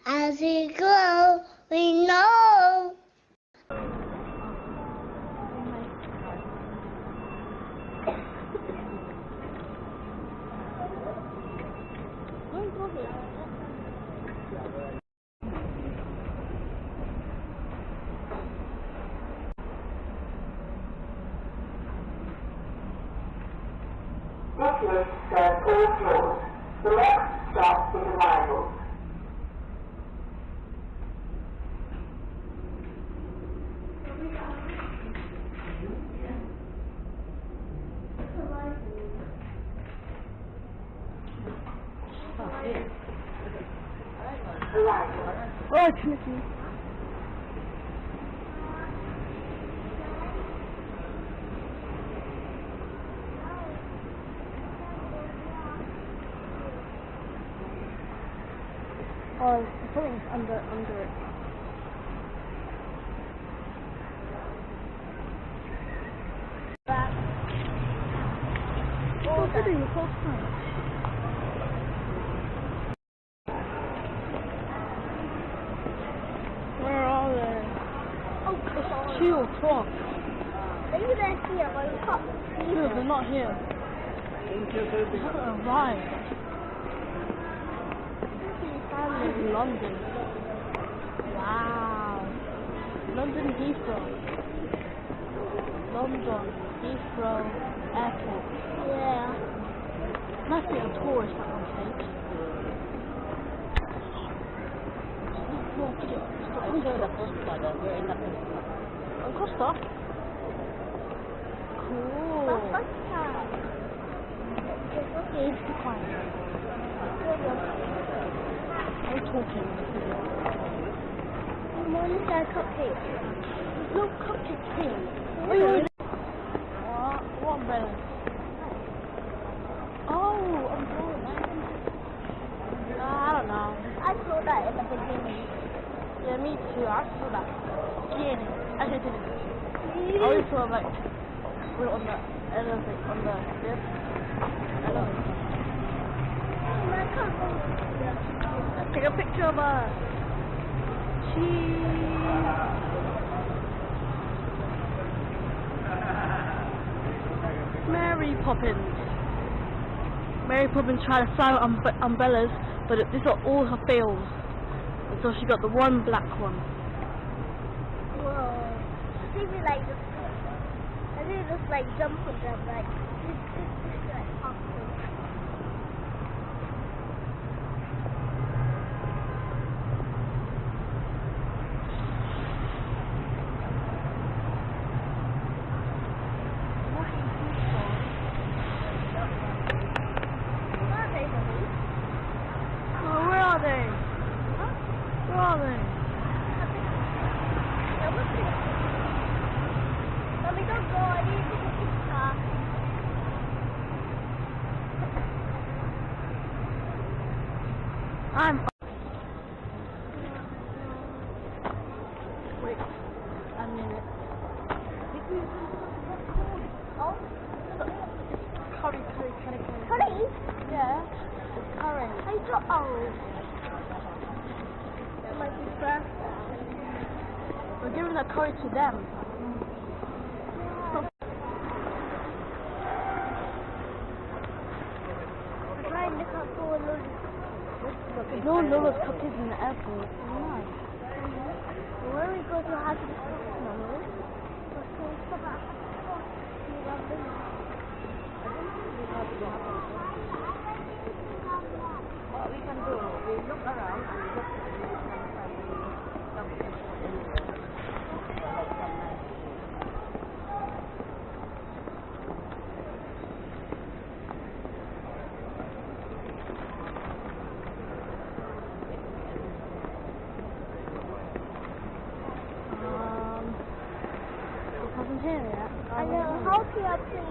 As we grow, we know. This serves all floors. The next stop is arrivals. Oh, it's Mickey. Oh, something's under it. Oh, they're doing the whole time. Where are they? Oh, it's 2 o'clock. Maybe they're here, but we can't see No, them. they're not here. They haven't arrived. In London. Wow. London Heathrow. London Heathrow Airport. Yeah. Must be a tourist that one takes. On Costa? Cool. Okay, be quiet. I'm talking. Mom, is there a cupcake? No cupcakes here. Really? What umbrella? Oh, umbrella. I don't know. I saw that in the beginning. Yeah, me too. I saw that. Yeah. I didn't. I always saw like we're on the elevator, on the step. Elevator. Let's take a picture of her. Mary Poppins. Mary Poppins tried to fly with umbrellas, but these are all her fails. And so she got the one black one. Whoa. Maybe like just, I think just like jump on them, like, this like awkward. Where are they? Where are they? Mommy, don't go. I need to take a picture. Wait a minute. Oh, Curry. honey. Yeah, it's curry. I thought, oh. That might be fresh. We're giving the curry to them. I'm trying to look up for Lulu. There's no Lola's cupcakes in the airport. Nice. Where we go to have to Mommy? What we can do, we look around and look at the it wasn't here yet. I know. How can I please?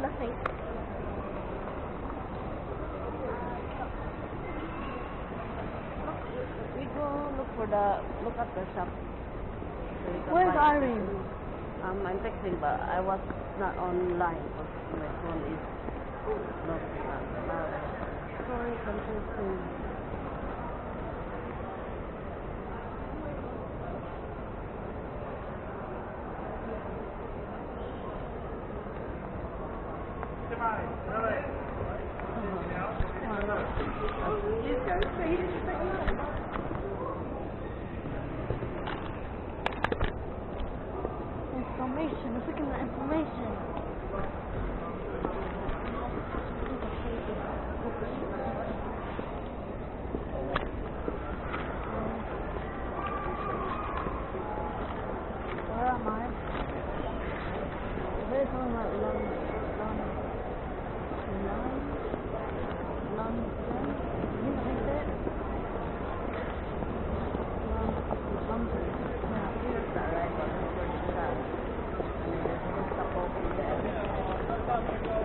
Nothing. We go look at the shop. Where's Irene? I'm texting, but I was not online because my phone is No, sorry, confusing. Information, let's look at the information. Where am I? There's only like London.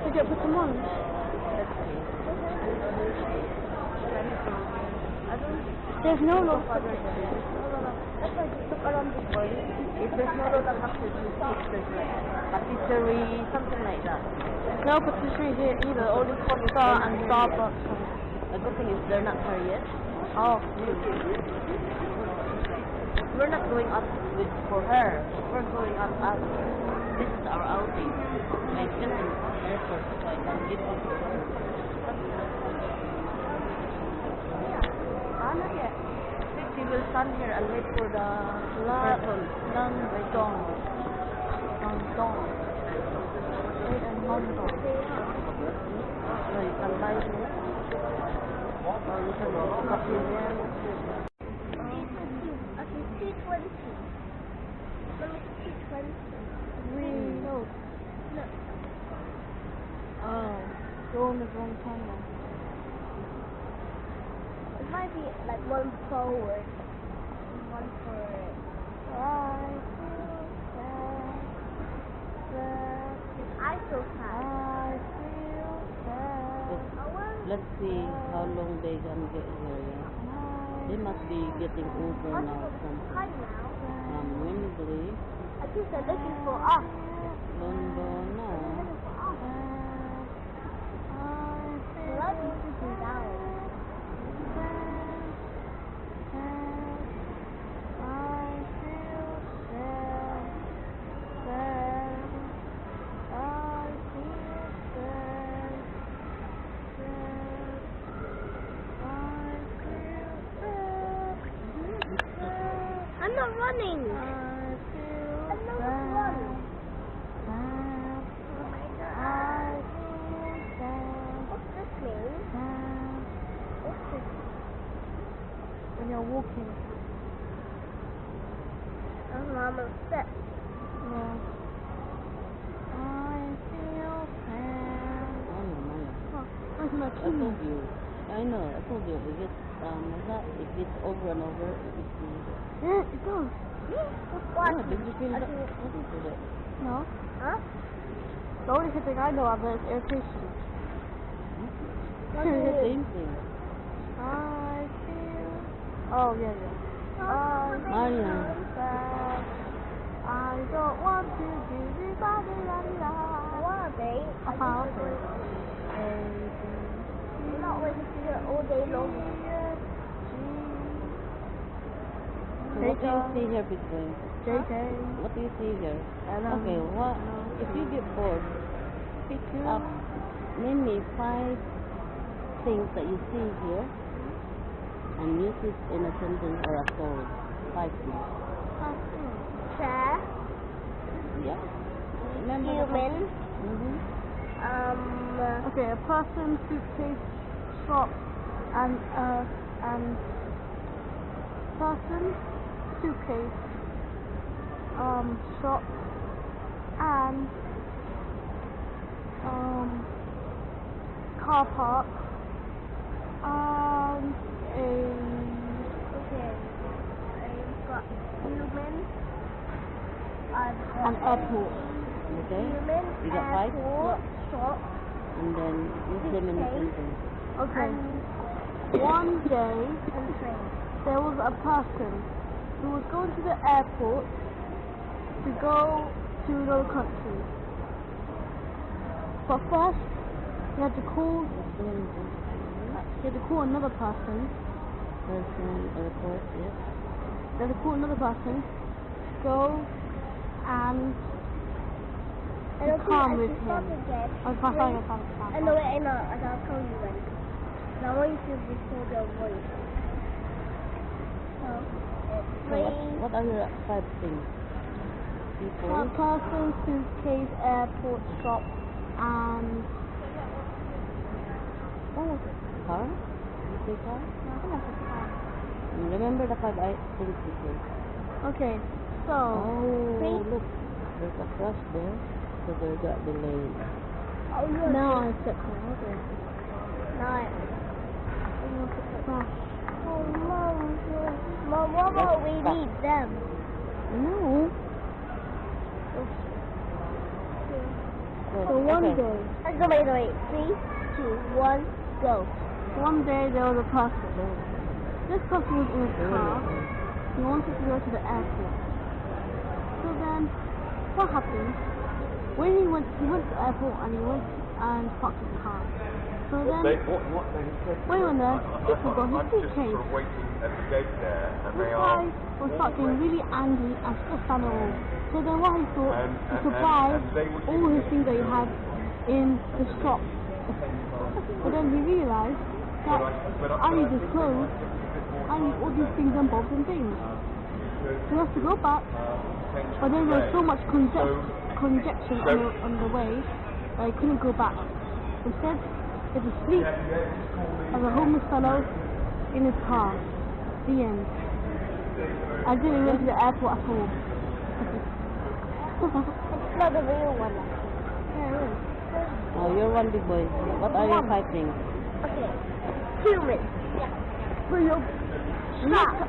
Did you put them on? There's no load. That's why I just took around this body. If there's no load, I'll have to do like patisserie, something like that. No patisserie here either, only Costa and Starbucks. The good thing is they're not here yet. Oh. We're not going out for her. We're going out as this is our outing. My just in the airport so I can get up to her. Not yet. We will stand here and wait for the person. London. Wait and London. So you can buy this. Or you can go up here. Okay, 220. Number 220. No. Oh, you're on the wrong camera. It might be like one forward and one forward. I feel sad. Let's see how long they can get here. Yeah? They must be getting over now from Wembley. I think they're looking for us. London, no. Let's sit down. I'm not running. I'm not running. Oh my God. What's this mean? What's this? When you're walking. I'm upset. Yeah. I feel sad. That's my key. I told you. I know. I told you. It gets over and over. Yeah, it does. What? Yeah, did you feel that? What is it? No. Huh? The only thing I know about is irritation. It's the same thing. I feel. Oh, yeah. Maria. I don't want to do this. What, babe? Okay. I'm not waiting to hear all day long. What do you see here between? JJ. What do you see here? Okay, what? If you get bored, pick up name me 5 things that you see here and use it in a sentence or a story. 5 things. Chair. Yeah. Remember Human. Okay, a person, suitcase, shop, and person, suitcase, shop, and car park, and I've got human. an airport. Okay. Human. You got 5? Airport. Shop. And then use them in a sentence. Okay. One day, And train. there was a person who was going to the airport to go to another country. But first, You had to call. You had to call another person. Airport, yes. You had to call another person. Go and calm with him. I know it, I'll tell you when. Now I want you to record your voice. So, what are your 5 things? People? Person, suitcase, airport, shop, and... What was it? Car? Did you say car? No, I think I said car. Remember the 5 things you said? Okay, so... Oh, look. There's a crash there. So they got delayed. Oh, you're now I set my order. Nice. Oh, Mom, what about we need them? No. So one day. Let's go, wait. 3, 2, 1, go. One day there was a person. This person was in his car. He wanted to go to the airport. So then, what happened? When he went to the airport and he went and parked his car. So then, when he went there, he forgot his suitcase. This guy was starting really angry and stressed out all. So then what he thought, he could buy all his things that he had in the shop. But then he realized that I need his clothes, I need all these things and bobs and things. So he has to go back, but then there was so much congestion on the way that he couldn't go back. Instead, he had to sleep as a homeless fellow in his car. The end. I didn't went to the airport at all. It's not the real one. Yeah, it is. Oh, you're one big boy. What are your 5 things? Okay. Humans.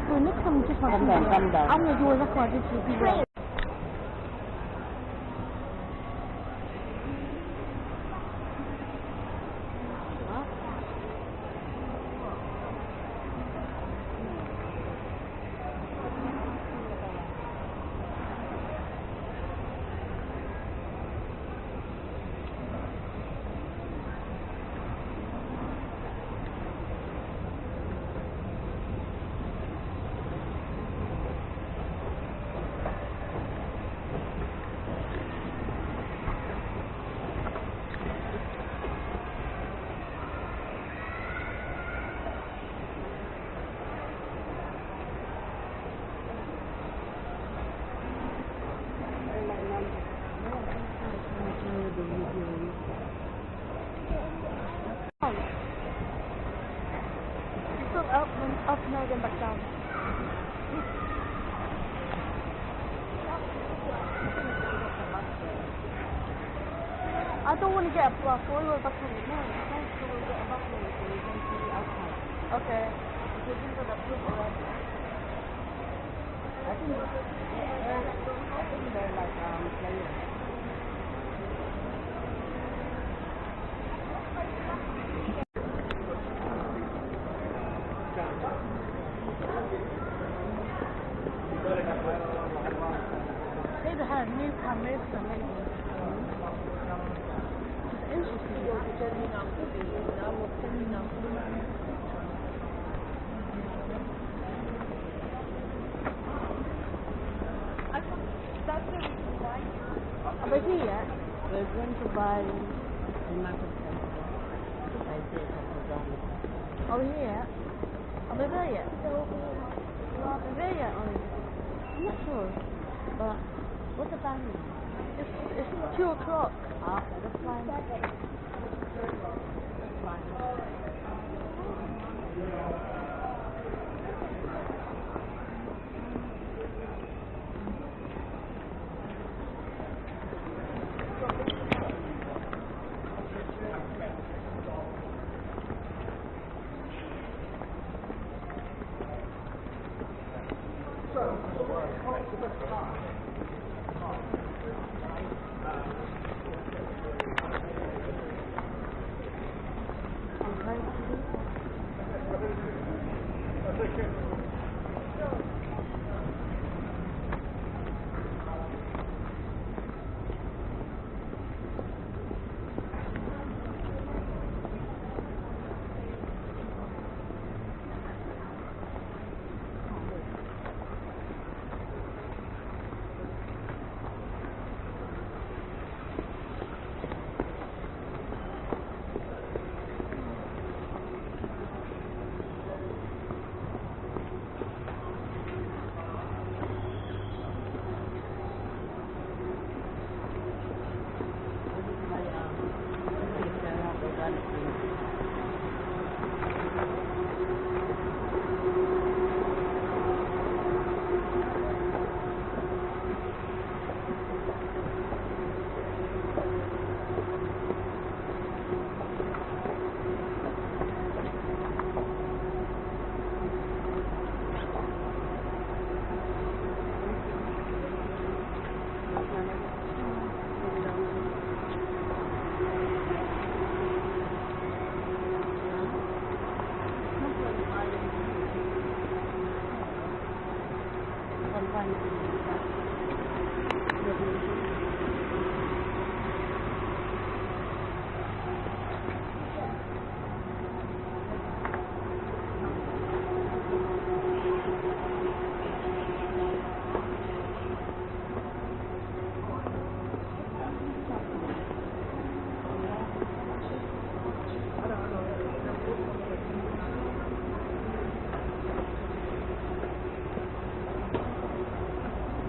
So next time just calm down. I'm going to do a record this week. Up now, then back down. I don't want to get a bus. I want to go back to the no. I want to go get a bus so we can see outside. Okay. Because these are the proof already. I think they're like players. They had new cameras and everything. It's interesting. Are they here yet? We're going to buy the market center. Are we here yet? Are they there yet? Are they there yet? I'm not sure. But what's the time? It's 2 o'clock. That's fine. That's fine.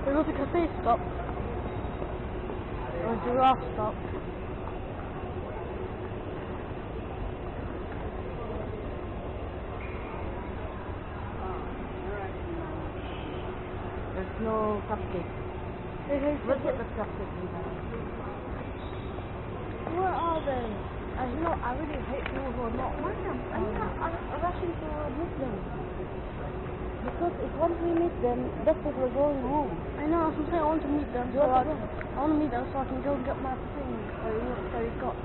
There was a cafe stop. Or a giraffe stop. There's no cupcake. Look at the cupcake we have. Where are they? I really hate people who are not I'm rushing to meet them. Because if once we meet them, that's if we're going home. I know, that's what I'm saying. I want to meet them. I want to meet them so I can go and get my thing. So you got.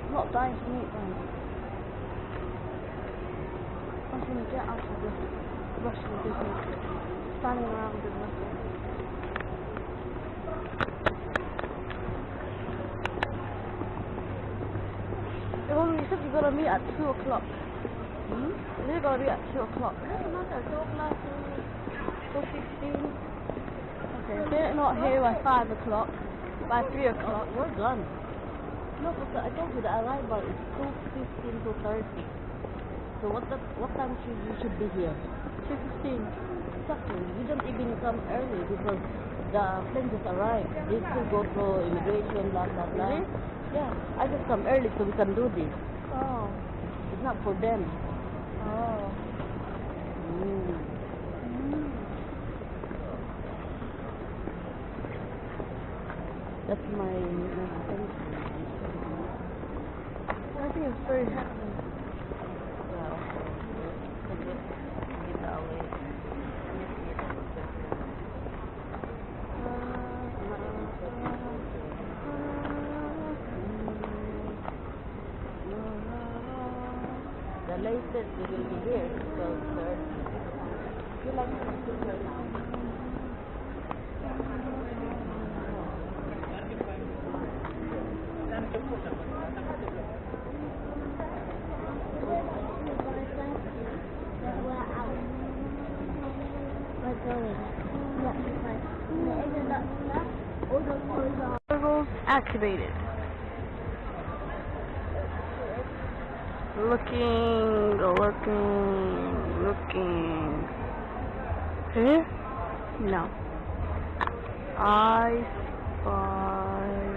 I'm not dying to meet them. I just want to get out of this rushing business. Standing around doing nothing. You said you gotta meet at 2 o'clock. You're gonna be at 2 o'clock. Not at 2 o'clock. 2:15. Okay, if they're not here by 5 o'clock, by 3 o'clock, we're done. No, but I told you the arrival is 2:15 to 30. So what time should be here? 2:15. Exactly. You don't even come early because the plane just arrived. They still go through immigration, blah blah blah. Really? Yeah, I just come early so we can do this. Oh. It's not for them. Oh. That's my I think it's very happy. The latest we will be here is 12:30. You like to sit here now? Activated. Looking. Here? No. I spy